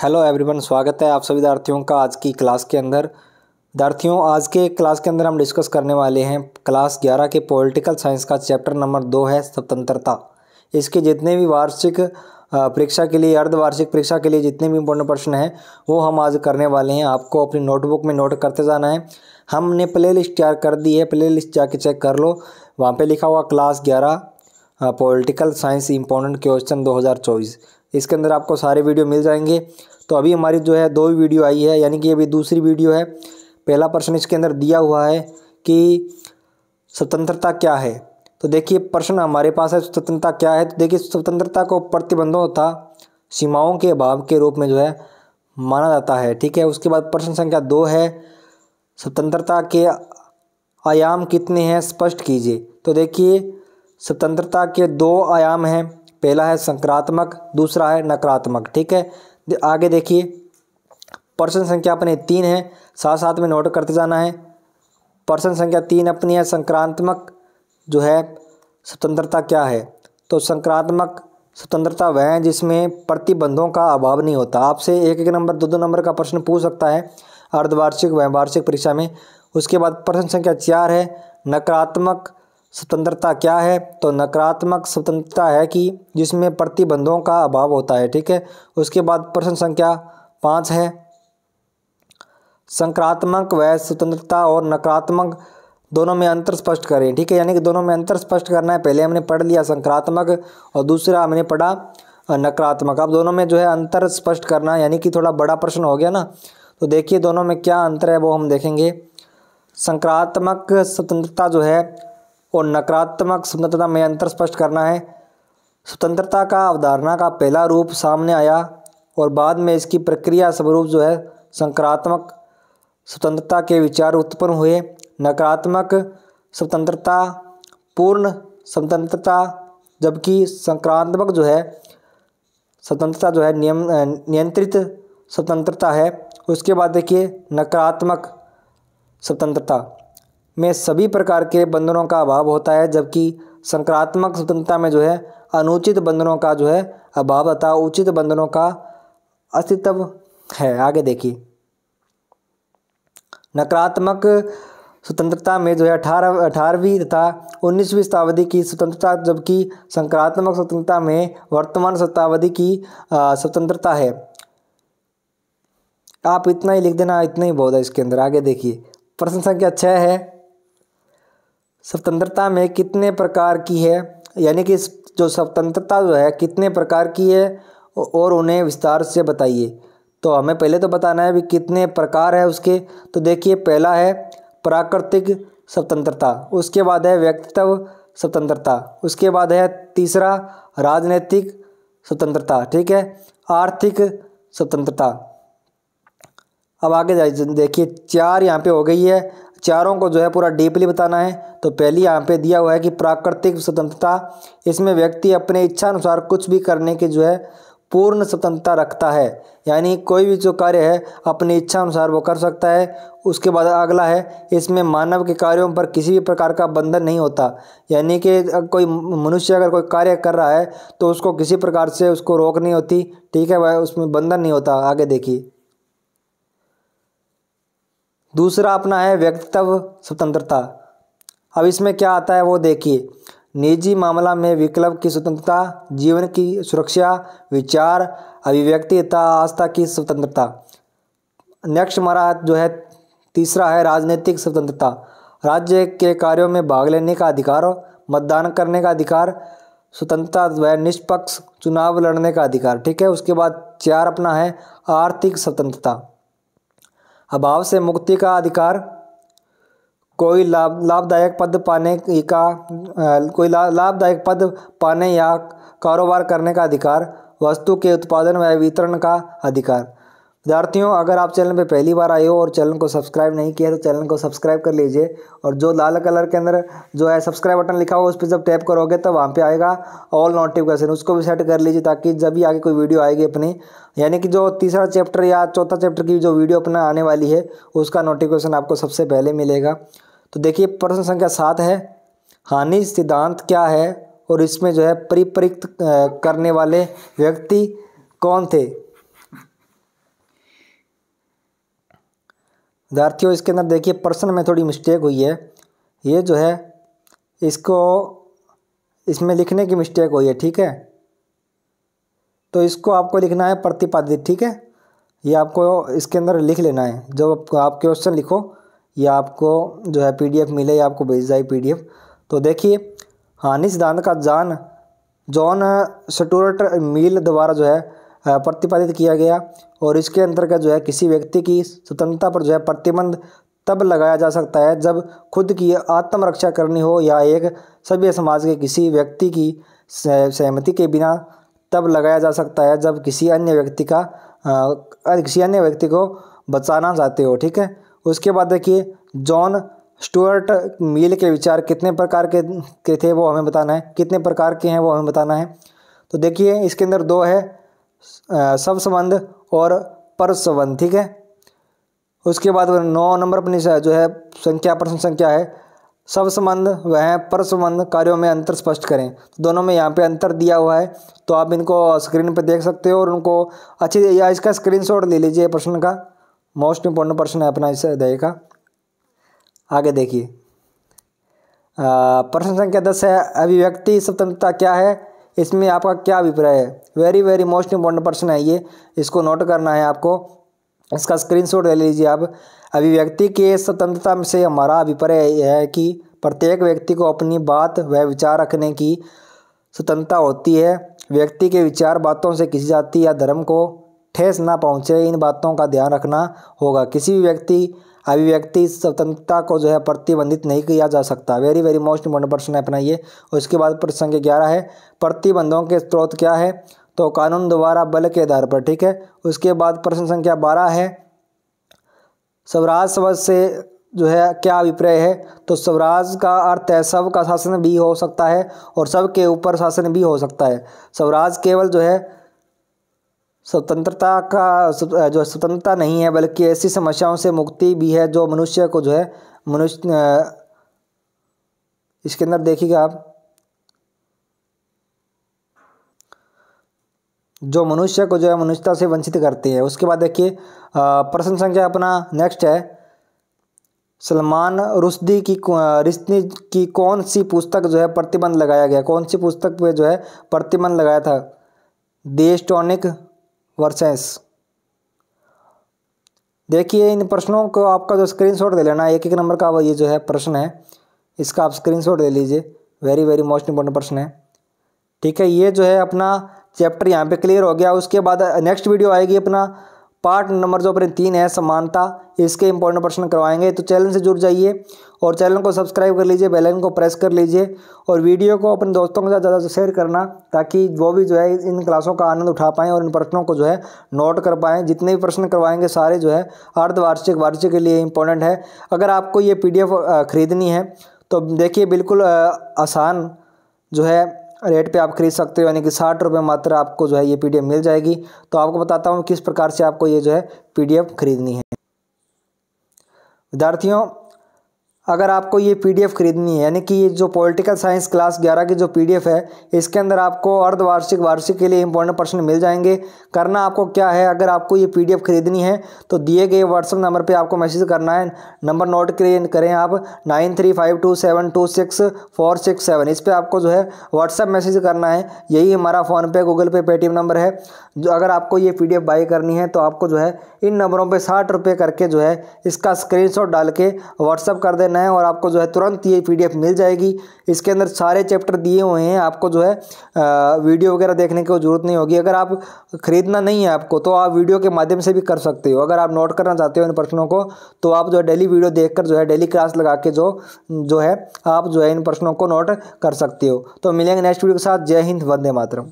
Hello everyone, स्वागत है आप सभी विद्यार्थियों का आज की क्लास के अंदर। विद्यार्थियों, आज के क्लास के अंदर हम डिस्कस करने वाले हैं क्लास 11 के पॉलिटिकल साइंस का चैप्टर नंबर 2 है स्वतंत्रता। इसके जितने भी वार्षिक परीक्षा के लिए, अर्धवार्षिक परीक्षा के लिए जितने भी इंपॉर्टेंट प्रश्न हैं वो हम आज करने वाले हैं। आपको अपनी नोटबुक में नोट करते जाना है। हमने प्ले लिस्ट तैयार कर दी है, प्ले लिस्ट जाके चेक कर लो। वहाँ पर लिखा हुआ class 11 political science important question 2024। इसके अंदर आपको सारे वीडियो मिल जाएंगे। तो अभी हमारी जो है 2 वीडियो आई है, यानी कि अभी दूसरी वीडियो है। पहला प्रश्न इसके अंदर दिया हुआ है कि स्वतंत्रता क्या है। तो देखिए प्रश्न हमारे पास है स्वतंत्रता क्या है। तो देखिए स्वतंत्रता को प्रतिबंधों तथा सीमाओं के अभाव के रूप में जो है माना जाता है। ठीक है। उसके बाद प्रश्न संख्या 2 है स्वतंत्रता के आयाम कितने हैं, स्पष्ट कीजिए। तो देखिए स्वतंत्रता के 2 आयाम हैं। पहला है सकारात्मक, दूसरा है नकारात्मक। ठीक है। आगे देखिए प्रश्न संख्या अपने 3 है, साथ साथ में नोट करते जाना है। प्रश्न संख्या 3 अपनी है सकारात्मक जो है स्वतंत्रता क्या है। तो सकारात्मक स्वतंत्रता वह है जिसमें प्रतिबंधों का अभाव नहीं होता। आपसे 1-1 नंबर 2-2 नंबर का प्रश्न पूछ सकता है अर्धवार्षिक व वार्षिक परीक्षा में। उसके बाद प्रश्न संख्या 4 है नकारात्मक स्वतंत्रता क्या है। तो नकारात्मक स्वतंत्रता है कि जिसमें प्रतिबंधों का अभाव होता है। ठीक है। उसके बाद प्रश्न संख्या 5 है सकारात्मक व स्वतंत्रता और नकारात्मक दोनों में अंतर स्पष्ट करें। ठीक है। यानी कि दोनों में अंतर स्पष्ट करना है। पहले हमने पढ़ लिया सकारात्मक और दूसरा हमने पढ़ा नकारात्मक। अब दोनों में जो है अंतर स्पष्ट करना है, यानी कि थोड़ा बड़ा प्रश्न हो गया ना। तो देखिए दोनों में क्या अंतर है वो हम देखेंगे। सकारात्मक स्वतंत्रता जो है और नकारात्मक स्वतंत्रता में अंतर स्पष्ट करना है। स्वतंत्रता का अवधारणा का पहला रूप सामने आया और बाद में इसकी प्रक्रिया स्वरूप जो है सकारात्मक स्वतंत्रता के विचार उत्पन्न हुए। नकारात्मक स्वतंत्रता पूर्ण स्वतंत्रता, जबकि सकारात्मक जो है स्वतंत्रता जो है नियंत्रित स्वतंत्रता है। उसके बाद देखिए नकारात्मक स्वतंत्रता में सभी प्रकार के बंधनों का अभाव होता है, जबकि सकारात्मक स्वतंत्रता में जो है अनुचित बंधनों का जो है अभाव तथा उचित बंधनों का अस्तित्व है। आगे देखिए नकारात्मक स्वतंत्रता में जो है 18वीं तथा 19वीं शताब्दी की स्वतंत्रता, जबकि सकारात्मक स्वतंत्रता में वर्तमान शताब्दी की स्वतंत्रता है। आप इतना ही लिख देना, इतना ही बहुत है इसके अंदर। आगे देखिए प्रश्न संख्या 6 है स्वतंत्रता में कितने प्रकार की है, यानी कि जो स्वतंत्रता जो है कितने प्रकार की है और उन्हें विस्तार से बताइए। तो हमें पहले तो बताना है भी कितने प्रकार है उसके। तो देखिए पहला है प्राकृतिक स्वतंत्रता, उसके बाद है व्यक्तित्व स्वतंत्रता, उसके बाद है तीसरा राजनीतिक स्वतंत्रता। ठीक है। आर्थिक स्वतंत्रता। अब आगे देखिए 4 यहाँ पे हो गई है। चारों को जो है पूरा डीपली बताना है। तो पहली यहाँ पे दिया हुआ है कि प्राकृतिक स्वतंत्रता, इसमें व्यक्ति अपने इच्छा अनुसार कुछ भी करने की जो है पूर्ण स्वतंत्रता रखता है, यानी कोई भी जो कार्य है अपनी इच्छा अनुसार वो कर सकता है। उसके बाद अगला है इसमें मानव के कार्यों पर किसी भी प्रकार का बंधन नहीं होता, यानी कि कोई मनुष्य अगर कोई कार्य कर रहा है तो उसको किसी प्रकार से उसको रोक नहीं होती। ठीक है, वह उसमें बंधन नहीं होता। आगे देखिए दूसरा अपना है व्यक्तित्व स्वतंत्रता। अब इसमें क्या आता है वो देखिए। निजी मामला में विकल्प की स्वतंत्रता, जीवन की सुरक्षा, विचार अभिव्यक्ति तथा आस्था की स्वतंत्रता। नेक्स्ट हमारा जो है तीसरा है राजनीतिक स्वतंत्रता, राज्य के कार्यों में भाग लेने का अधिकार, मतदान करने का अधिकार, स्वतंत्रता व निष्पक्ष चुनाव लड़ने का अधिकार। ठीक है। उसके बाद 4 अपना है आर्थिक स्वतंत्रता, अभाव से मुक्ति का अधिकार, कोई लाभदायक पद पाने या कारोबार करने का अधिकार, वस्तु के उत्पादन व वितरण का अधिकार। विद्यार्थियों, अगर आप चैनल पे पहली बार आए हो और चैनल को सब्सक्राइब नहीं किया तो चैनल को सब्सक्राइब कर लीजिए, और जो लाल कलर के अंदर जो है सब्सक्राइब बटन लिखा हुआ उस पर जब टैप करोगे तो वहाँ पे आएगा ऑल नोटिफिकेशन, उसको भी सेट कर लीजिए ताकि जब भी आगे कोई वीडियो आएगी अपनी, यानी कि जो तीसरा चैप्टर या चौथा चैप्टर की जो वीडियो अपना आने वाली है उसका नोटिफिकेशन आपको सबसे पहले मिलेगा। तो देखिए प्रश्न संख्या 7 है हानि सिद्धांत क्या है और इसमें जो है परिपृक्त करने वाले व्यक्ति कौन थे। विद्यार्थियों इसके अंदर देखिए प्रश्न में थोड़ी मिस्टेक हुई है। ये जो है इसको इसमें लिखने की मिस्टेक हुई है, ठीक है। तो इसको आपको लिखना है प्रतिपादित, ठीक है। ये आपको इसके अंदर लिख लेना है। जब आप क्वेश्चन लिखो या आपको जो है पीडीएफ मिले या आपको भेज जाए पीडीएफ। तो देखिए हानि सिद्धांत का जॉन स्टुअर्ट मिल द्वारा जो है प्रतिपादित किया गया और इसके अंतर्गत जो है किसी व्यक्ति की स्वतंत्रता पर जो है प्रतिबंध तब लगाया जा सकता है जब खुद की आत्मरक्षा करनी हो या एक सभ्य समाज के किसी व्यक्ति की सहमति के बिना तब लगाया जा सकता है जब किसी अन्य व्यक्ति को बचाना चाहते हो, ठीक है। उसके बाद देखिए जॉन स्टुअर्ट मिल के विचार कितने प्रकार के थे वो हमें बताना है, कितने प्रकार के हैं वो हमें बताना है। तो देखिए इसके अंदर दो है, सबसंबंध और परसंबंध, ठीक है। उसके बाद 9 नंबर अपनी जो है संख्या प्रश्न संख्या है सबसंबंध वह परसंबंध कार्यों में अंतर स्पष्ट करें। तो दोनों में यहाँ पे अंतर दिया हुआ है, तो आप इनको स्क्रीन पे देख सकते हो और उनको अच्छी या इसका स्क्रीनशॉट ले लीजिए। प्रश्न का मोस्ट इम्पोर्टेंट प्रश्न है अपना इस अध्याय का। आगे देखिए प्रश्न संख्या 10 है अभिव्यक्ति स्वतंत्रता क्या है, इसमें आपका क्या अभिप्राय है। वेरी वेरी मोस्ट इम्पोर्टेंट प्रश्न है ये, इसको नोट करना है आपको। इसका स्क्रीनशॉट ले लीजिए आप। अभिव्यक्ति के स्वतंत्रता से हमारा अभिप्राय यह है कि प्रत्येक व्यक्ति को अपनी बात व विचार रखने की स्वतंत्रता होती है। व्यक्ति के विचार बातों से किसी जाति या धर्म को ठेस ना पहुँचे, इन बातों का ध्यान रखना होगा। किसी भी व्यक्ति अभिव्यक्ति स्वतंत्रता को जो है प्रतिबंधित नहीं किया जा सकता। वेरी वेरी मोस्ट इम्पोर्टेंट प्रश्न है अपना ये। और इसके बाद प्रश्न संख्या 11 है प्रतिबंधों के स्रोत क्या है, तो कानून द्वारा बल के आधार पर, ठीक है। उसके बाद प्रश्न संख्या 12 है स्वराज शब्द से जो है क्या अभिप्राय है, तो स्वराज का अर्थ है सब का शासन भी हो सकता है और सब के ऊपर शासन भी हो सकता है। स्वराज केवल जो है स्वतंत्रता का जो स्वतंत्रता नहीं है बल्कि ऐसी समस्याओं से मुक्ति भी है जो मनुष्य को जो है इसके अंदर देखिएगा आप जो मनुष्य को जो है मनुष्यता से वंचित करते हैं। उसके बाद देखिए प्रश्न संख्या अपना नेक्स्ट है सलमान रुश्दी की कौन सी पुस्तक जो है प्रतिबंध लगाया गया, कौन सी पुस्तक पे जो है प्रतिबंध लगाया था। The stoic versus. देखिए इन प्रश्नों को आपका जो स्क्रीनशॉट ले लेना, एक नंबर का ये जो है प्रश्न है इसका आप स्क्रीनशॉट ले लीजिए। वेरी वेरी मोस्ट इंपॉर्टेंट प्रश्न है, ठीक है। ये जो है अपना चैप्टर यहाँ पे क्लियर हो गया। उसके बाद नेक्स्ट वीडियो आएगी अपना पार्ट नंबर जो अपने 3 है समानता, इसके इंपॉर्टेंट प्रश्न करवाएंगे। तो चैनल से जुड़ जाइए और चैनल को सब्सक्राइब कर लीजिए, बेल आइकन को प्रेस कर लीजिए और वीडियो को अपने दोस्तों के साथ ज़्यादा शेयर करना ताकि वो भी जो है इन क्लासों का आनंद उठा पाएँ और इन प्रश्नों को जो है नोट कर पाएँ। जितने भी प्रश्न करवाएंगे सारे जो है अर्धवार्षिक वार्षिक के लिए इंपॉर्टेंट है। अगर आपको ये PDF खरीदनी है तो देखिए बिल्कुल आसान जो है रेट पे आप खरीद सकते हो, यानी कि 60 रुपये मात्र आपको जो है ये PDF मिल जाएगी। तो आपको बताता हूँ किस प्रकार से आपको ये जो है PDF खरीदनी है। विद्यार्थियों अगर आपको ये PDF खरीदनी है, यानी कि ये जो पॉलिटिकल साइंस क्लास 11 की जो PDF है इसके अंदर आपको अर्धवार्षिक वार्षिक के लिए इंपॉर्टेंट प्रश्न मिल जाएंगे। करना आपको क्या है, अगर आपको ये PDF खरीदनी है तो दिए गए व्हाट्सएप नंबर पे आपको मैसेज करना है। नंबर नोट करें आप 9352726467। इस पर आपको जो है व्हाट्सएप मैसेज करना है। यही हमारा फ़ोनपे, गूगल पे, पेटीएम नंबर है। जो अगर आपको ये PDF बाई करनी है तो आपको जो है इन नंबरों पे 60 रुपये करके जो है इसका स्क्रीनशॉट डाल के व्हाट्सअप कर देना है और आपको जो है तुरंत ये PDF मिल जाएगी। इसके अंदर सारे चैप्टर दिए हुए हैं, आपको जो है वीडियो वगैरह देखने की जरूरत नहीं होगी। अगर आप खरीदना नहीं है आपको तो आप वीडियो के माध्यम से भी कर सकते हो। अगर आप नोट करना चाहते हो इन प्रश्नों को तो आप जो है डेली वीडियो देखकर जो है डेली क्लास लगा के जो है आप जो है इन प्रश्नों को नोट कर सकते हो। तो मिलेंगे नेक्स्ट वीडियो के साथ। जय हिंद, वंदे मातरम।